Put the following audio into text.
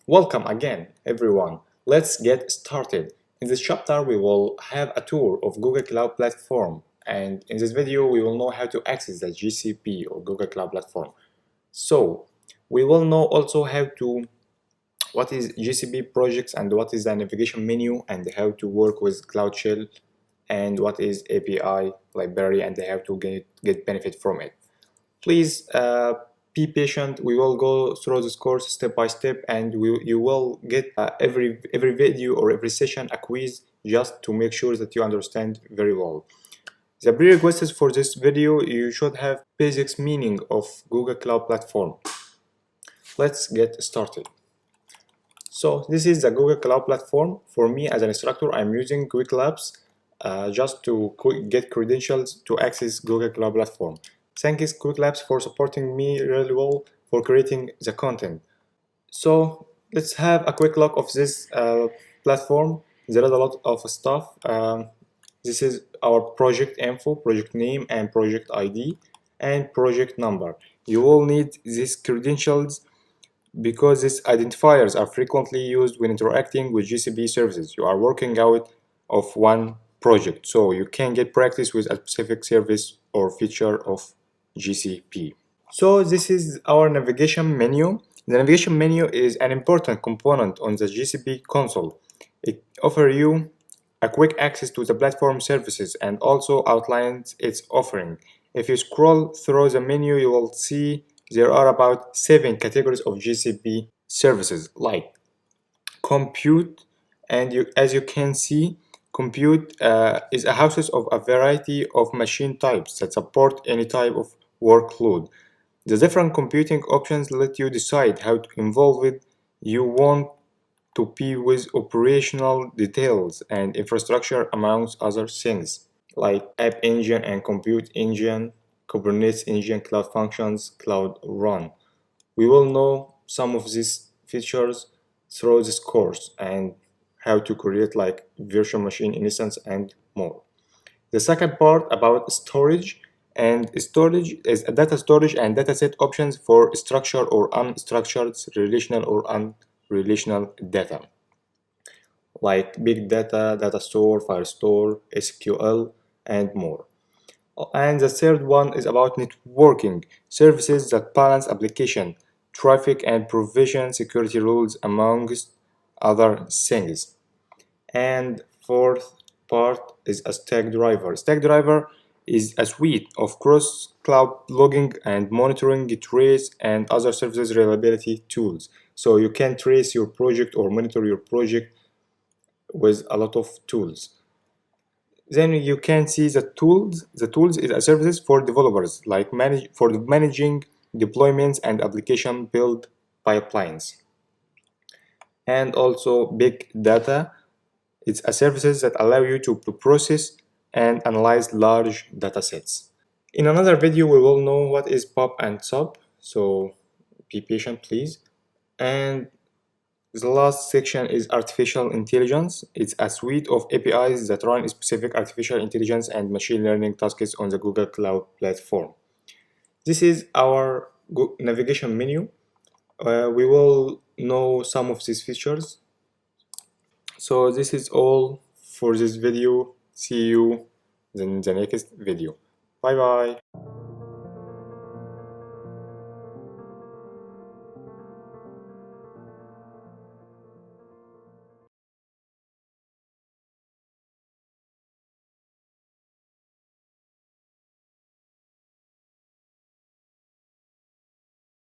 Welcome again, everyone. Let's get started. In this chapter, we will have a tour of Google Cloud Platform, and in this video, we will know how to access the GCP or Google Cloud Platform. So, we will know also what is GCP projects and what is the navigation menu and how to work with Cloud Shell and what is API library and how to get benefit from it. Please be patient. We will go through this course step by step, and you will get every video or every session a quiz just to make sure that you understand very well. The prerequisites for this video, you should have basics meaning of Google Cloud Platform. Let's get started. So this is the Google Cloud Platform. For me as an instructor, I'm using Quick Labs just to get credentials to access Google Cloud Platform. Thanks Quick Labs for supporting me really well for creating the content. So let's have a quick look of this platform. There is a lot of stuff. This is our project info, project name and project ID and project number. You will need these credentials because these identifiers are frequently used when interacting with GCP services. You are working out of one project, so you can get practice with a specific service or feature of GCP. So this is our navigation menu. The navigation menu is an important component on the GCP console. It offers you a quick access to the platform services and also outlines its offering. If you scroll through the menu, you will see there are about 7 categories of GCP services like compute, and as you can see, compute is a house of a variety of machine types that support any type of workload. The different computing options let you decide how involved you want to be with operational details and infrastructure amongst other things like App Engine and Compute Engine, Kubernetes Engine, Cloud Functions, Cloud Run. We will know some of these features through this course and how to create like virtual machine instance and more. The second part about storage, and storage is a data storage and dataset options for structured or unstructured, relational or unrelational data like big data, data store, file store, SQL, and more. And the third one is about networking services that balance application traffic and provision security rules amongst other things. And fourth part is a stack driver. Stack driver is a suite of cross-cloud logging and monitoring, trace, and other services reliability tools. So you can trace your project or monitor your project with a lot of tools. Then you can see the tools. The tools is a services for developers, like managing deployments and application build pipelines. And also big data. It's a services that allow you to process and analyze large data sets. In another video, we will know what is POP and SOP, so be patient, please. And the last section is artificial intelligence. It's a suite of APIs that run specific artificial intelligence and machine learning tasks on the Google Cloud Platform. This is our navigation menu. We will know some of these features. So this is all for this video. See you in the next video. Bye bye.